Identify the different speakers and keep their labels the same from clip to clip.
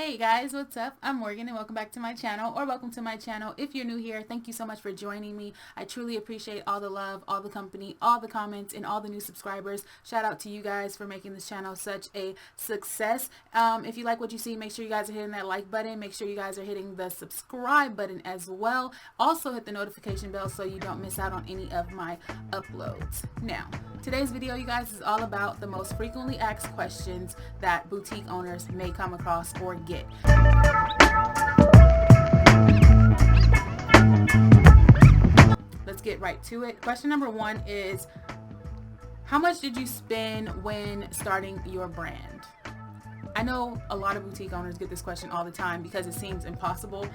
Speaker 1: Hey guys, what's up? I'm Morgan and welcome back to my channel, or welcome to my channel. If you're new here, thank you so much for joining me. I truly appreciate all the love, all the company, all the comments, and all the new subscribers. Shout out to you guys for making this channel such a success. If you like what you see, make sure you guys are hitting that like button. Make sure you guys are hitting the subscribe button as well. Also hit the notification bell so you don't miss out on any of my uploads. Now, today's video, you guys, is all about the most frequently asked questions that boutique owners may come across or get. Let's get right to it. Question number one is, how much did you spend when starting your brand? I know a lot of boutique owners get this question all the time because it seems impossible.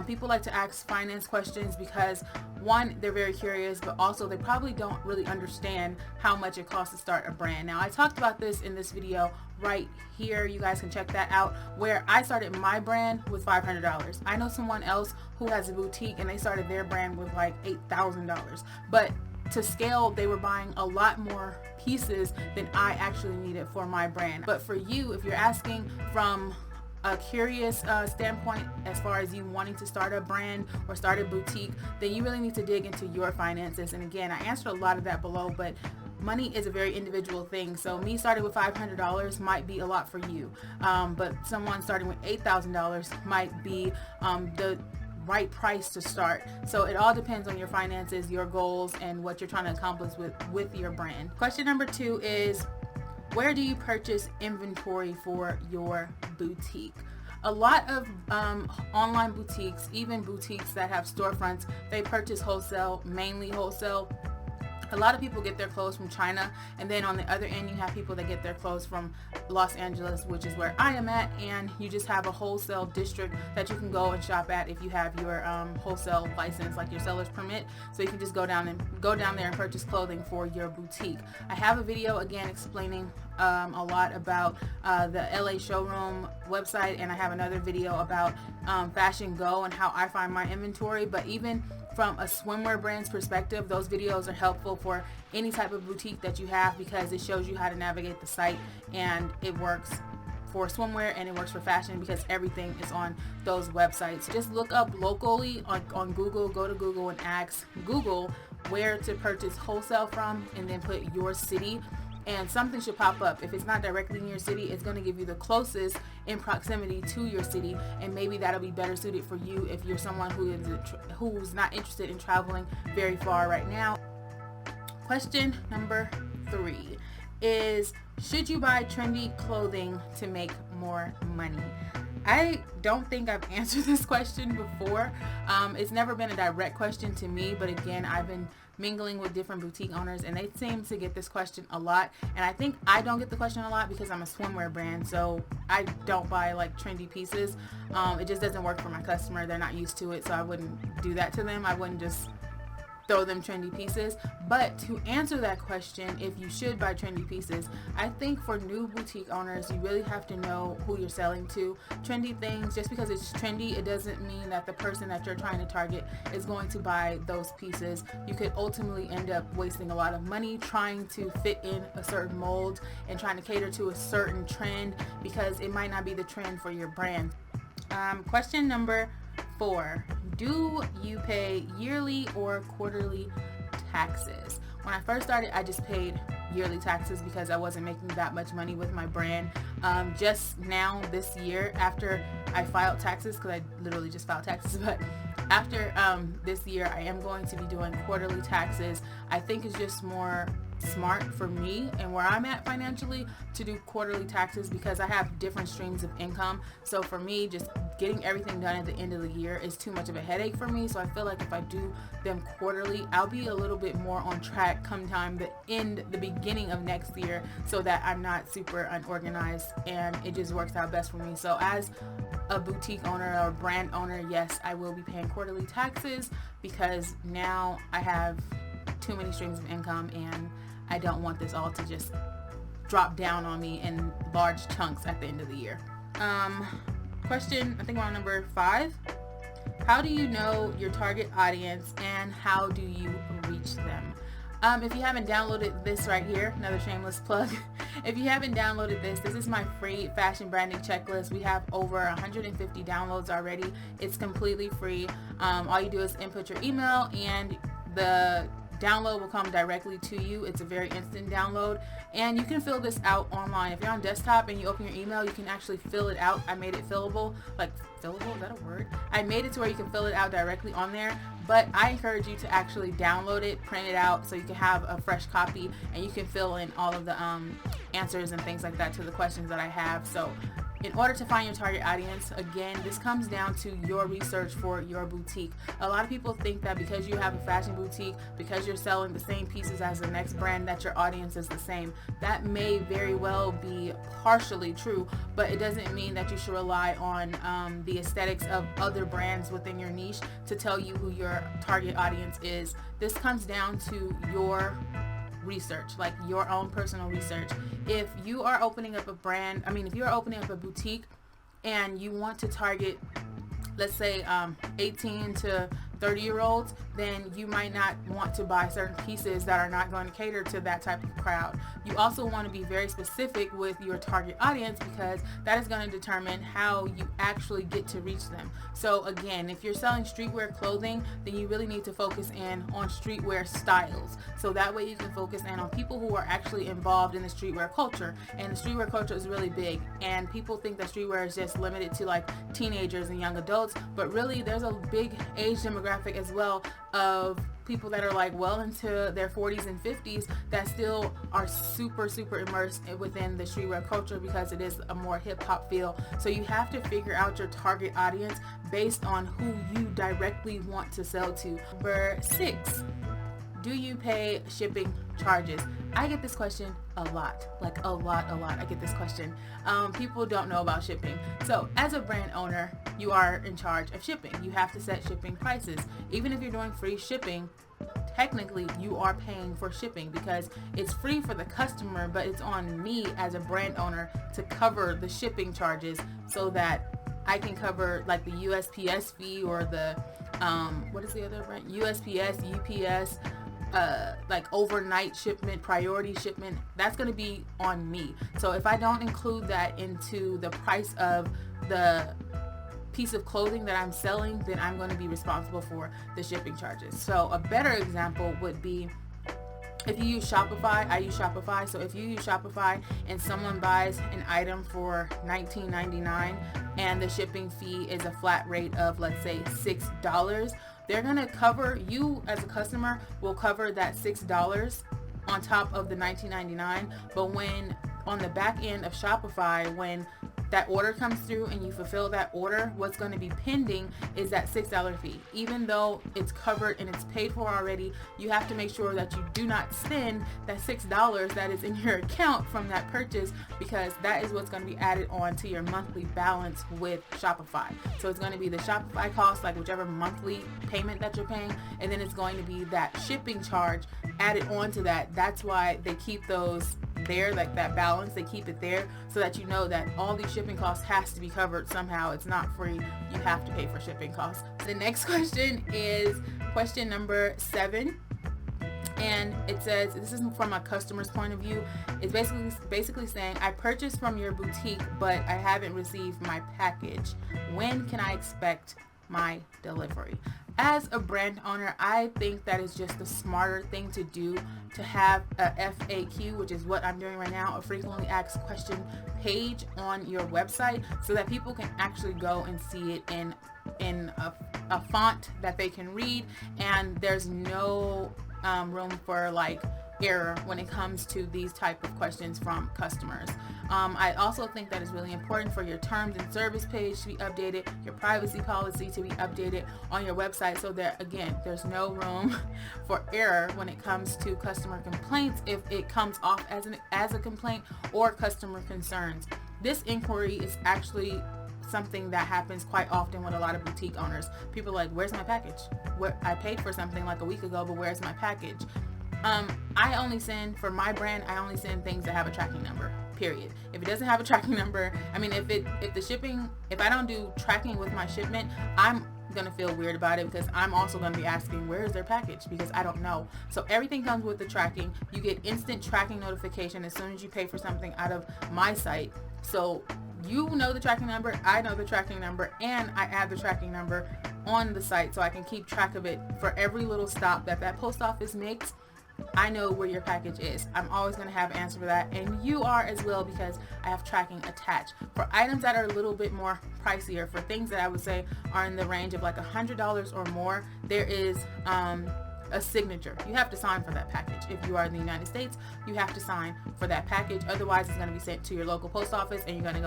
Speaker 1: People like to ask finance questions because, one, they're very curious, but also they probably don't really understand how much it costs to start a brand. Now, I talked about this in this video right here. You guys can check that out, where I started my brand with $500. I know someone else who has a boutique and they started their brand with like $8,000. But to scale, they were buying a lot more pieces than I actually needed for my brand. But for you, if you're asking from a curious standpoint as far as you wanting to start a brand or start a boutique, then you really need to dig into your finances. And again, I answered a lot of that below, but money is a very individual thing. So me starting with $500 might be a lot for you, but someone starting with $8,000 might be the right price to start. So it all depends on your finances, your goals, and what you're trying to accomplish with your brand. Question number two is, where do you purchase inventory for your boutique? A lot of online boutiques, even boutiques that have storefronts, they purchase wholesale, mainly wholesale. A lot of people get their clothes from China, and then on the other end you have people that get their clothes from Los Angeles, which is where I am at, and you just have a wholesale district that you can go and shop at if you have your wholesale license, like your seller's permit. So you can just go down there and purchase clothing for your boutique. I have a video again explaining a lot about the LA showroom website, and I have another video about Fashion Go and how I find my inventory. But even from a swimwear brand's perspective, those videos are helpful for any type of boutique that you have, because it shows you how to navigate the site, and it works for swimwear and it works for fashion because everything is on those websites. Just look up locally on Google. Go to Google and ask Google where to purchase wholesale from, and then put your city, and something should pop up. If it's not directly in your city, it's going to give you the closest in proximity to your city, and maybe that'll be better suited for you if you're someone who's not interested in traveling very far right now. Question number three is, should you buy trendy clothing to make more money? I don't think I've answered this question before. It's never been a direct question to me, but again, I've been mingling with different boutique owners, and they seem to get this question a lot. And I think I don't get the question a lot because I'm a swimwear brand, so I don't buy like trendy pieces. It just doesn't work for my customer. They're not used to it, so I wouldn't do that to them. I wouldn't just throw them trendy pieces. But to answer that question, if you should buy trendy pieces, I think for new boutique owners, you really have to know who you're selling to. Trendy things, just because it's trendy, it doesn't mean that the person that you're trying to target is going to buy those pieces. You could ultimately end up wasting a lot of money trying to fit in a certain mold and trying to cater to a certain trend, because it might not be the trend for your brand. Question number four, do you pay yearly or quarterly taxes? When I first started, I just paid yearly taxes because I wasn't making that much money with my brand. Just now this year, after I filed taxes, because I literally just filed taxes, but after this year, I am going to be doing quarterly taxes. I think it's just more smart for me and where I'm at financially to do quarterly taxes, because I have different streams of income. So for me, just getting everything done at the end of the year is too much of a headache for me. So I feel like if I do them quarterly, I'll be a little bit more on track come time the beginning of next year, so that I'm not super unorganized, and it just works out best for me. So as a boutique owner or brand owner, yes, I will be paying quarterly taxes, because now I have too many streams of income, and I don't want this all to just drop down on me in large chunks at the end of the year. Question, I think we're on number 5. How do you know your target audience, and how do you reach them? If you haven't downloaded this right here, another shameless plug, If you haven't downloaded this is my free fashion branding checklist. We have over 150 downloads already. It's completely free. All you do is input your email and the download will come directly to you. It's a very instant download, and you can fill this out online. If you're on desktop and you open your email, you can actually fill it out. I made it fillable, fillable, is that a word? I made it to where you can fill it out directly on there, but I encourage you to actually download it, print it out, so you can have a fresh copy and you can fill in all of the answers and things like that to the questions that I have. So in order to find your target audience, again, this comes down to your research for your boutique. A lot of people think that because you have a fashion boutique, because you're selling the same pieces as the next brand, that your audience is the same. That may very well be partially true, but it doesn't mean that you should rely on the aesthetics of other brands within your niche to tell you who your target audience is. This comes down to your research, like your own personal research. If you are opening up if you're opening up a boutique and you want to target, let's say 18 to 30-year-olds, then you might not want to buy certain pieces that are not going to cater to that type of crowd. You also want to be very specific with your target audience, because that is going to determine how you actually get to reach them. So again, if you're selling streetwear clothing, then you really need to focus in on streetwear styles. So that way you can focus in on people who are actually involved in the streetwear culture. And the streetwear culture is really big, and people think that streetwear is just limited to like teenagers and young adults, but really there's a big age demographic as well of people that are like well into their 40s and 50s that still are super immersed within the streetwear culture, because it is a more hip-hop feel. So you have to figure out your target audience based on who you directly want to sell to. Number 6, do you pay shipping charges? I get this question a lot, like a lot. I get this question. People don't know about shipping. So as a brand owner, you are in charge of shipping. You have to set shipping prices. Even if you're doing free shipping, technically you are paying for shipping, because it's free for the customer, but it's on me as a brand owner to cover the shipping charges so that I can cover like the USPS fee or the what is the other brand? USPS, UPS, like overnight shipment, priority shipment. That's going to be on me. So if I don't include that into the price of the piece of clothing that I'm selling, then I'm going to be responsible for the shipping charges. So a better example would be if you use Shopify. I use Shopify. So if you use Shopify and someone buys an item for $19.99 and the shipping fee is a flat rate of, let's say, $6, they're going to cover, you as a customer will cover that $6 on top of the $19.99. But when on the back end of Shopify, when that order comes through and you fulfill that order, what's going to be pending is that $6 fee. Even though it's covered and it's paid for already, you have to make sure that you do not spend that $6 that is in your account from that purchase, because that is what's going to be added on to your monthly balance with Shopify. So it's going to be the Shopify cost, like whichever monthly payment that you're paying, and then it's going to be that shipping charge added on to that. That's why they keep those there, like that balance, they keep it there so that you know that all these shipping costs has to be covered somehow. It's not free. You have to pay for shipping costs. The next question is question number 7, and it says, this is from a customer's point of view. It's basically saying, I purchased from your boutique, but I haven't received my package. When can I expect my delivery? As a brand owner, I think that is just the smarter thing to do, to have a FAQ, which is what I'm doing right now, a frequently asked question page on your website, so that people can actually go and see it in a font that they can read, and there's no room for like error when it comes to these type of questions from customers. I also think that it's really important for your terms and service page to be updated, your privacy policy to be updated on your website, so that again, there's no room for error when it comes to customer complaints, if it comes off as a complaint or customer concerns. This inquiry is actually something that happens quite often with a lot of boutique owners. People are like, where's my package? I paid for something like a week ago, but where's my package? I only send, for my brand, I only send things that have a tracking number, period. If it doesn't have a tracking number, I mean, if I don't do tracking with my shipment, I'm going to feel weird about it, because I'm also going to be asking, where is their package? Because I don't know. So everything comes with the tracking. You get instant tracking notification as soon as you pay for something out of my site. So you know the tracking number, I know the tracking number, and I add the tracking number on the site so I can keep track of it for every little stop that post office makes. I know where your package is. I'm always going to have an answer for that, and you are as well, because I have tracking attached. For items that are a little bit more pricier, for things that I would say are in the range of like $100 or more, there is a signature. You have to sign for that package. If you are in the United States, you have to sign for that package. Otherwise, it's going to be sent to your local post office, and you're going to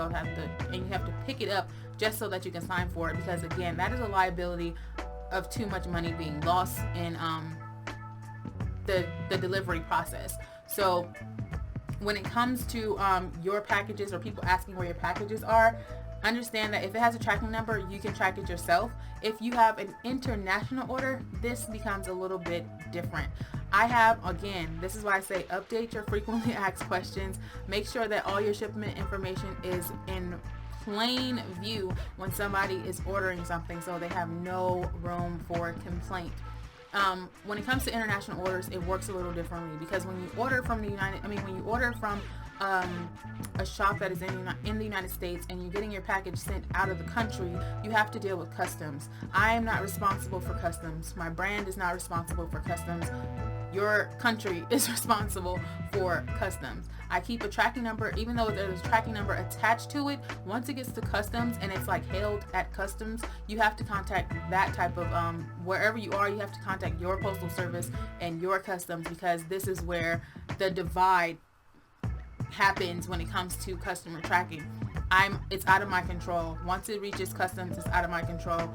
Speaker 1: you have to pick it up just so that you can sign for it, because again, that is a liability of too much money being lost in the delivery process. So when it comes to your packages, or people asking where your packages are, understand that if it has a tracking number, you can track it yourself. If you have an international order, this becomes a little bit different. Again, this is why I say update your frequently asked questions. Make sure that all your shipment information is in plain view when somebody is ordering something, so they have no room for complaint. When it comes to international orders, it works a little differently, because when you order from a shop that is in the United States, and you're getting your package sent out of the country, you have to deal with customs. I am not responsible for customs. My brand is not responsible for customs. Your country is responsible for customs. I keep a tracking number, even though there's a tracking number attached to it. Once it gets to customs and it's like held at customs, you have to contact that type of, wherever you are, you have to contact your postal service and your customs, because this is where the divide happens when it comes to customer tracking. It's out of my control. Once it reaches customs, it's out of my control.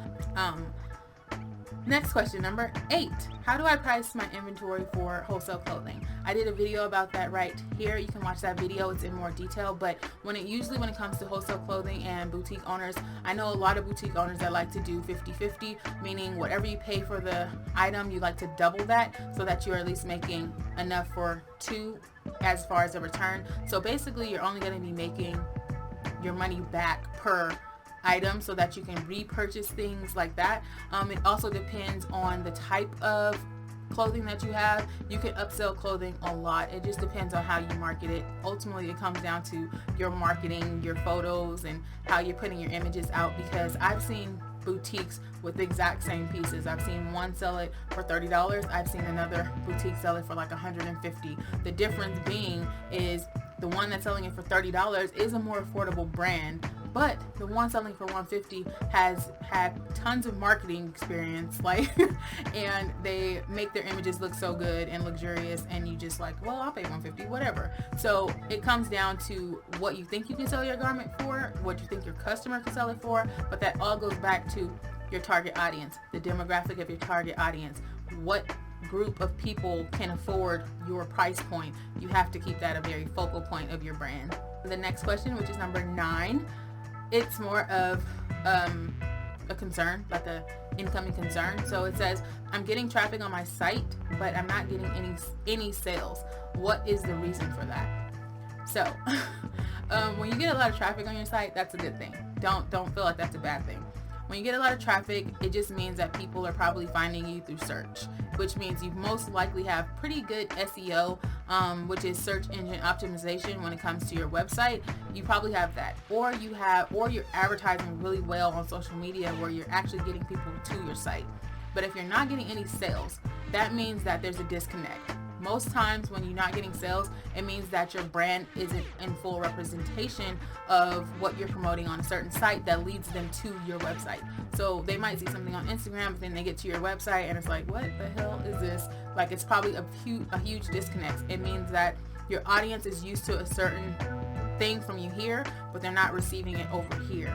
Speaker 1: Next question, number 8. How do I price my inventory for wholesale clothing? I did a video about that right here. You can watch that video. It's in more detail. But when it comes to wholesale clothing and boutique owners, I know a lot of boutique owners that like to do 50-50, meaning whatever you pay for the item, you like to double that, so that you're at least making enough for 2 as far as a return. So basically, you're only going to be making your money back per item, so that you can repurchase things like that. It also depends on the type of clothing that you have. You can upsell clothing a lot. It just depends on how you market it. Ultimately, it comes down to your marketing, your photos, and how you're putting your images out, because I've seen boutiques with the exact same pieces. I've seen one sell it for $30. I've seen another boutique sell it for like $150. The difference being is the one that's selling it for $30 is a more affordable brand, but the one selling for $150 has had tons of marketing experience, and they make their images look so good and luxurious, and you just like, well, I'll pay $150, whatever. So it comes down to what you think you can sell your garment for, what you think your customer can sell it for, but that all goes back to your target audience, the demographic of your target audience. What group of people can afford your price point? You have to keep that a very focal point of your brand. The next question, which is number 9, it's more of a concern, like a incoming concern. So it says, I'm getting traffic on my site, but I'm not getting any sales. What is the reason for that? So when you get a lot of traffic on your site, that's a good thing. Don't feel like that's a bad thing. When you get a lot of traffic, it just means that people are probably finding you through search, which means you most likely have pretty good SEO, which is search engine optimization when it comes to your website. You probably have that, or you're advertising really well on social media where you're actually getting people to your site. But if you're not getting any sales, that means that there's a disconnect. Most times when you're not getting sales, it means that your brand isn't in full representation of what you're promoting on a certain site that leads them to your website. So they might see something on Instagram, but then they get to your website and it's like, what the hell is this? Like, it's probably a huge disconnect. It means that your audience is used to a certain thing from you here, but they're not receiving it over here.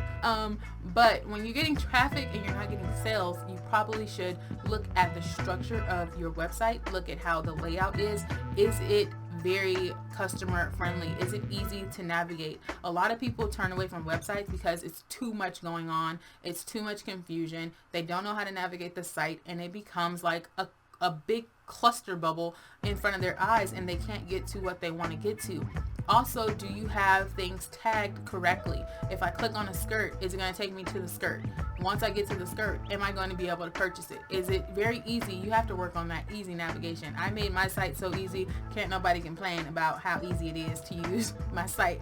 Speaker 1: But when you're getting traffic and you're not getting sales, you probably should look at the structure of your website. Look at how the layout is. Is it very customer friendly? Is it easy to navigate? A lot of people turn away from websites because it's too much going on. It's too much confusion. They don't know how to navigate the site, and it becomes like a big cluster bubble in front of their eyes, and they can't get to what they want to get to. Also, do you have things tagged correctly? If I click on a skirt, is it going to take me to the skirt? Once I get to the skirt, am I going to be able to purchase it? Is it very easy? You have to work on that easy navigation. I made my site so easy, can't nobody complain about how easy it is to use my site.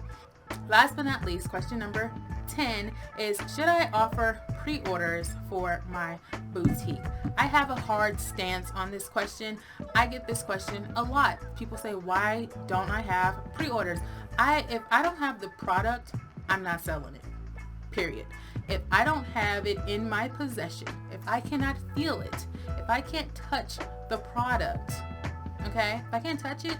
Speaker 1: Last but not least, question number 10 is, should I offer pre-orders for my boutique? I have a hard stance on this question. I get this question a lot. People say, why don't I have pre-orders? If I don't have the product, I'm not selling it. Period. If I don't have it in my possession, if I cannot feel it, if I can't touch the product, okay? If I can't touch it,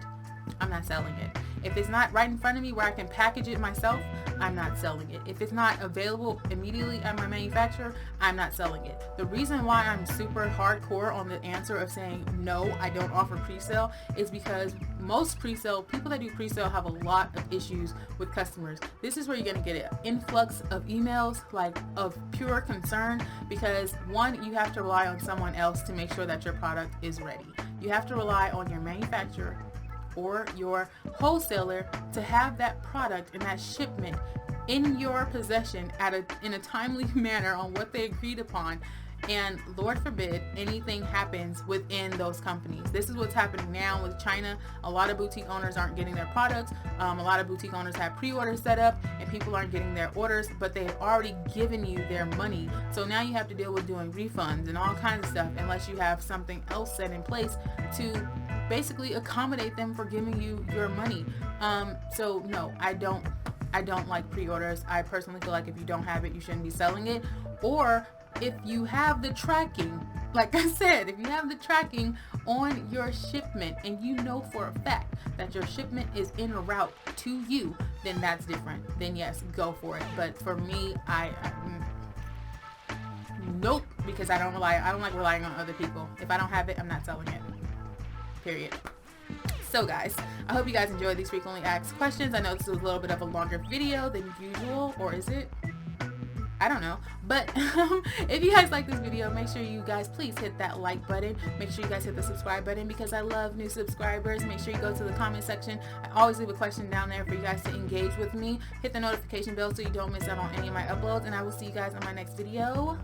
Speaker 1: I'm not selling it. If it's not right in front of me where I can package it myself, I'm not selling it. If it's not available immediately at my manufacturer, I'm not selling it. The reason why I'm super hardcore on the answer of saying no, I don't offer pre-sale is because most people that do pre-sale have a lot of issues with customers. This is where you're going to get an influx of emails, like of pure concern, because one, you have to rely on someone else to make sure that your product is ready. You have to rely on your manufacturer or your wholesaler to have that product and that shipment in your possession in a timely manner on what they agreed upon. And Lord forbid anything happens within those companies. This is what's happening now with China. A lot of boutique owners aren't getting their products. A lot of boutique owners have pre-orders set up and people aren't getting their orders, but they've already given you their money. So now you have to deal with doing refunds and all kinds of stuff unless you have something else set in place to basically accommodate them for giving you your money. So no, I don't like pre-orders. I personally feel like if you don't have it, you shouldn't be selling it. Or if you have the tracking, like I said, if you have the tracking on your shipment and you know for a fact that your shipment is en route to you, then that's different. Then yes, go for it. But for me, nope, because I don't like relying on other people. If I don't have it, I'm not selling it. Period. So guys, I hope you guys enjoyed these frequently asked questions. I know this is a little bit of a longer video than usual, or is it? I don't know. But if you guys like this video, make sure you guys please hit that like button. Make sure you guys hit the subscribe button because I love new subscribers. Make sure you go to the comment section. I always leave a question down there for you guys to engage with me. Hit the notification bell so you don't miss out on any of my uploads, and I will see you guys in my next video.